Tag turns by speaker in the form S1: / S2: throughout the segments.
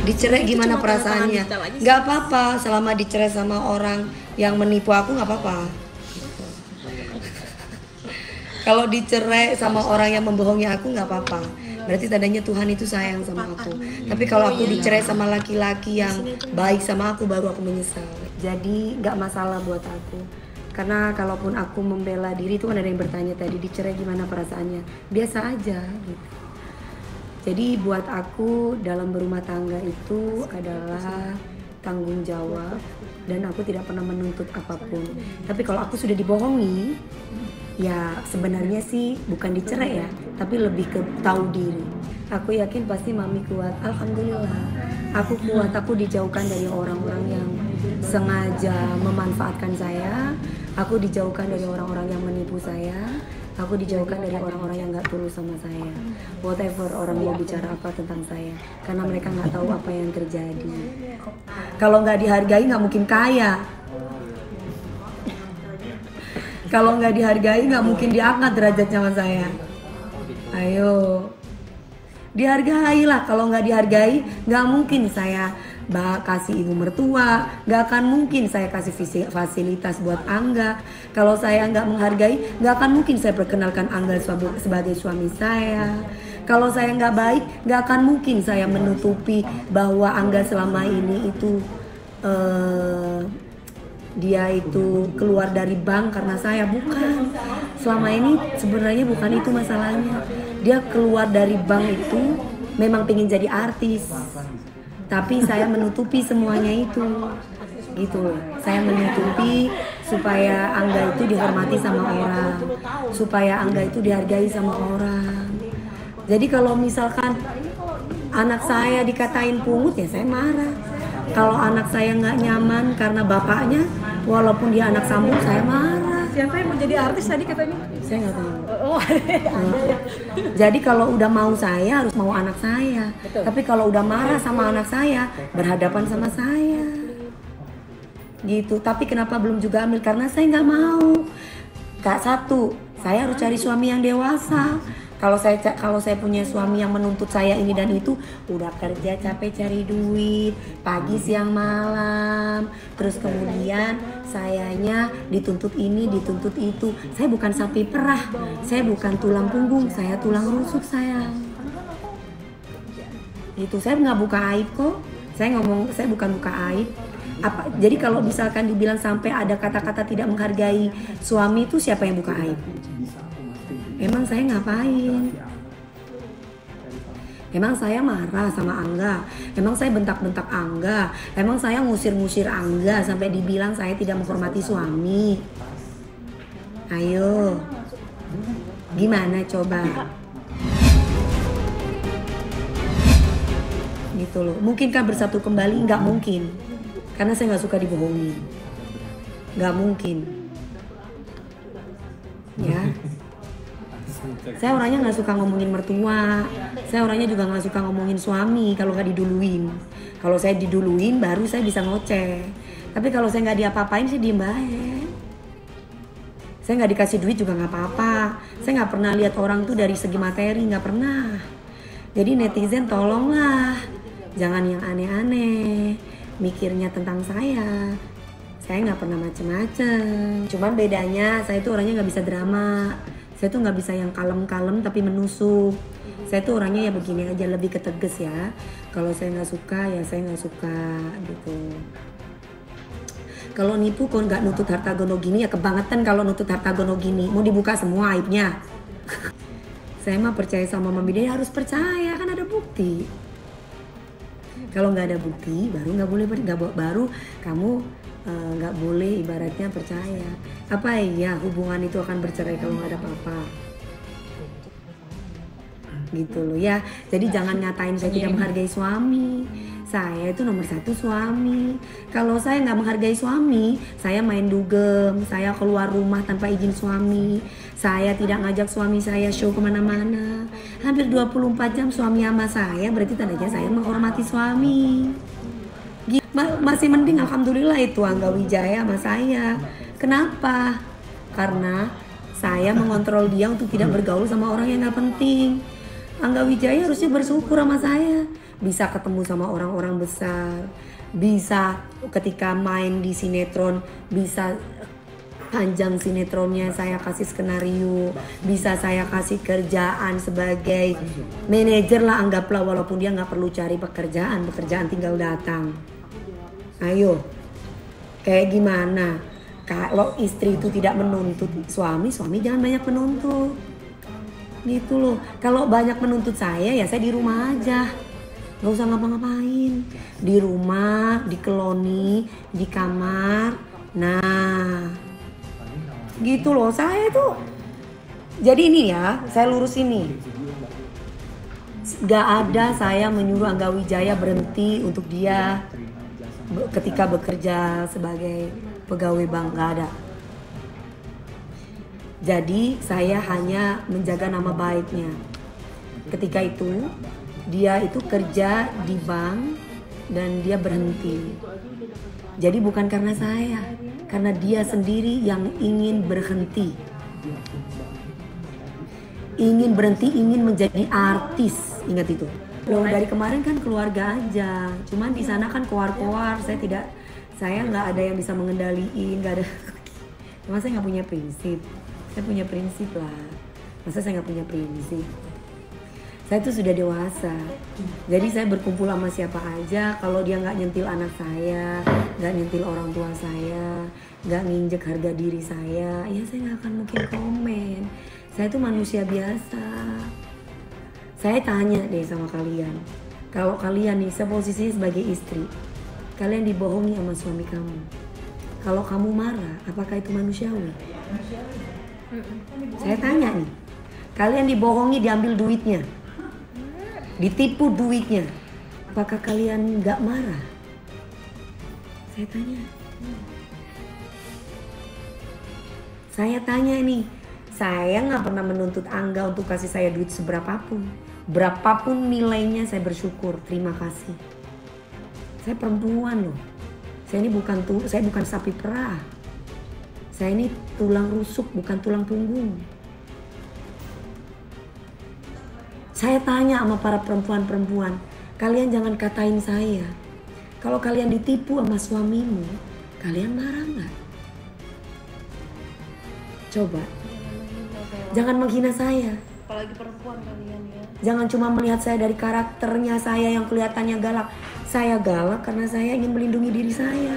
S1: Dicerai
S2: Itu
S1: gimana
S2: cuma
S1: perasaannya?
S2: tanda tangan digital aja sih.
S1: Nggak apa-apa, selama dicerai sama orang yang menipu aku nggak apa-apa. Kalau dicerai sama orang yang membohongi aku nggak apa-apa. Berarti tandanya Tuhan itu sayang sama aku. Tapi kalau aku dicerai sama laki-laki yang baik sama aku, baru aku menyesal. Jadi nggak masalah buat aku. Karena kalaupun aku membela diri, itu kan ada yang bertanya tadi, dicerai gimana perasaannya? Biasa aja gitu. Jadi buat aku dalam berumah tangga itu adalah tanggung jawab, dan aku tidak pernah menuntut apapun. Tapi kalau aku sudah dibohongi, ya sebenarnya sih bukan dicerai ya, tapi lebih ke tahu diri. Aku yakin pasti mami kuat. Alhamdulillah aku kuat. Aku dijauhkan dari orang-orang yang sengaja memanfaatkan saya. Aku dijauhkan dari orang-orang yang menipu saya. Aku dijauhkan dari orang-orang yang gak tulus sama saya. Whatever orang mau bicara apa tentang saya, karena mereka gak tahu apa yang terjadi. Kalau gak dihargai gak mungkin kaya. Kalau nggak dihargai nggak mungkin diangkat derajatnya sama saya. Ayo, dihargailah. Kalau nggak dihargai nggak mungkin saya kasih ibu mertua, nggak akan mungkin saya kasih fasilitas buat Angga. Kalau saya nggak menghargai, nggak akan mungkin saya perkenalkan Angga sebagai suami saya. Kalau saya nggak baik, nggak akan mungkin saya menutupi bahwa Angga selama ini itu dia itu keluar dari bank karena saya. Bukan, selama ini sebenarnya bukan itu masalahnya. Dia keluar dari bank itu memang pengen jadi artis, tapi saya menutupi semuanya itu gitu. Saya menutupi supaya Angga itu dihormati sama orang, supaya Angga itu dihargai sama orang. Jadi kalau misalkan anak saya dikatain pungut, ya saya marah. Kalau anak saya nggak nyaman karena bapaknya, walaupun dia anak sambung, saya marah.
S2: Siapa yang mau jadi artis tadi katanya?
S1: Saya nggak tahu. Jadi kalau udah mau saya, harus mau anak saya.
S2: Betul.
S1: Tapi kalau udah marah sama anak saya, berhadapan sama saya. Gitu. Tapi kenapa belum juga ambil? Karena saya nggak mau. Kak, satu, saya harus cari suami yang dewasa. Kalau saya punya suami yang menuntut saya ini dan itu, udah kerja capek cari duit pagi siang malam, terus kemudian sayanya dituntut ini dituntut itu. Saya bukan sapi perah, saya bukan tulang punggung, saya tulang rusuk sayang. Itu saya nggak buka aib kok. Saya bukan buka aib. Jadi kalau misalkan dibilang sampai ada kata-kata tidak menghargai suami, itu siapa yang buka aib? Emang saya ngapain? Emang saya marah sama Angga? Emang saya bentak-bentak Angga? Emang saya ngusir-ngusir Angga sampai dibilang saya tidak menghormati suami? Ayo, gimana coba? Gitu loh. Mungkinkah bersatu kembali? Nggak mungkin. Karena saya nggak suka dibohongi. Nggak mungkin. Ya. Saya orangnya nggak suka ngomongin mertua. Saya orangnya juga nggak suka ngomongin suami kalau nggak diduluin. Kalau saya diduluin baru saya bisa ngoceh. Tapi kalau saya nggak diapa-apain sih diem baik. Saya nggak dikasih duit juga nggak apa-apa. Saya nggak pernah lihat orang tuh dari segi materi, nggak pernah. Jadi netizen tolonglah, jangan yang aneh-aneh mikirnya tentang saya. Saya nggak pernah macem-macem. Cuman bedanya saya tuh orangnya nggak bisa drama. Saya tuh nggak bisa yang kalem-kalem tapi menusuk. Saya tuh orangnya ya begini aja, lebih ketegas ya. Kalau saya nggak suka ya saya nggak suka gitu. Kalau nipu kok nggak nutut harta gono gini, ya kebangetan kalau nutut harta gono gini. Mau dibuka semua aibnya. Saya mah percaya sama Mami Dia, harus percaya, kan ada bukti. Kalau nggak ada bukti baru kamu nggak boleh ibaratnya percaya. Apa ya hubungan itu akan bercerai kalau nggak ada apa-apa? Gitu loh ya. Jadi jangan ngatain saya tidak menghargai suami. Saya itu nomor satu suami. Kalau saya nggak menghargai suami, saya main dugem, saya keluar rumah tanpa izin suami, saya tidak ngajak suami saya show kemana-mana. Hampir 24 jam suami sama saya, berarti tandanya saya menghormati suami. Masih mending alhamdulillah itu Angga Wijaya sama saya. Kenapa? Karena saya mengontrol dia untuk tidak bergaul sama orang yang gak penting. Angga Wijaya harusnya bersyukur sama saya. bisa ketemu sama orang-orang besar, bisa ketika main di sinetron bisa panjang sinetronnya saya kasih skenario, bisa saya kasih kerjaan sebagai manajer lah anggaplah, walaupun dia nggak perlu cari pekerjaan tinggal datang. Ayo, kayak gimana? Kalau istri itu tidak menuntut suami jangan banyak menuntut. Gitu loh. Kalau banyak menuntut saya ya saya di rumah aja. Gak usah ngapa-ngapain. Di rumah, di koloni, di kamar. Nah, gitu loh. Saya tuh. Jadi ini ya, saya lurus ini. Gak ada saya menyuruh Angga Wijaya berhenti untuk dia ketika bekerja sebagai pegawai bank, gak ada. Jadi saya hanya menjaga nama baiknya. Ketika itu dia itu kerja di bank dan dia berhenti. Jadi bukan karena saya, karena dia sendiri yang ingin berhenti. Ingin berhenti, ingin menjadi artis, ingat itu. Loh, dari kemarin kan keluarga aja, cuman di sana kan koar-koar, saya nggak ada yang bisa mengendaliin, nggak ada. Cuma saya nggak punya prinsip, saya punya prinsip lah. Masa saya nggak punya prinsip? Saya tuh sudah dewasa, jadi saya berkumpul sama siapa aja. Kalau dia nggak nyentil anak saya, nggak nyentil orang tua saya, nggak nginjek harga diri saya, ya saya nggak akan mungkin komen. Saya tuh manusia biasa. Saya tanya deh sama kalian, kalau kalian nih, saya posisinya sebagai istri, kalian dibohongi sama suami kamu. Kalau kamu marah, apakah itu manusiawi? Saya tanya nih, kalian dibohongi, diambil duitnya, ditipu duitnya, apakah kalian nggak marah? Saya tanya. Saya tanya nih, saya nggak pernah menuntut Angga untuk kasih saya duit seberapapun. Berapapun nilainya saya bersyukur, terima kasih. Saya perempuan loh. Saya bukan sapi perah. Saya ini tulang rusuk, bukan tulang punggung. Saya tanya sama para perempuan-perempuan, kalian jangan katain saya. Kalau kalian ditipu sama suamimu, kalian marah nggak? Coba. Jangan menghina saya.
S2: Apalagi perempuan kalian ya.
S1: Jangan cuma melihat saya dari karakternya saya yang kelihatannya galak. Saya galak karena saya ingin melindungi diri saya.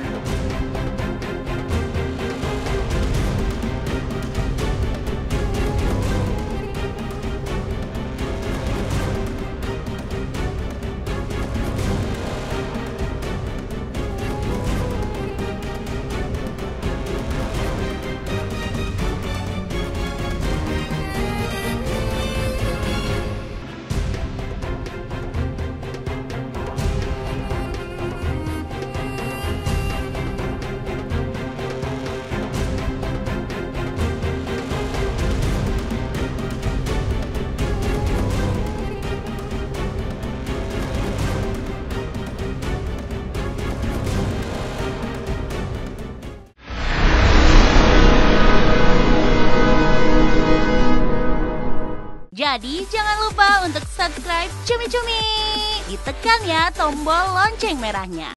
S3: Jadi jangan lupa untuk subscribe Cumi Cumi. Ditekan ya tombol lonceng merahnya.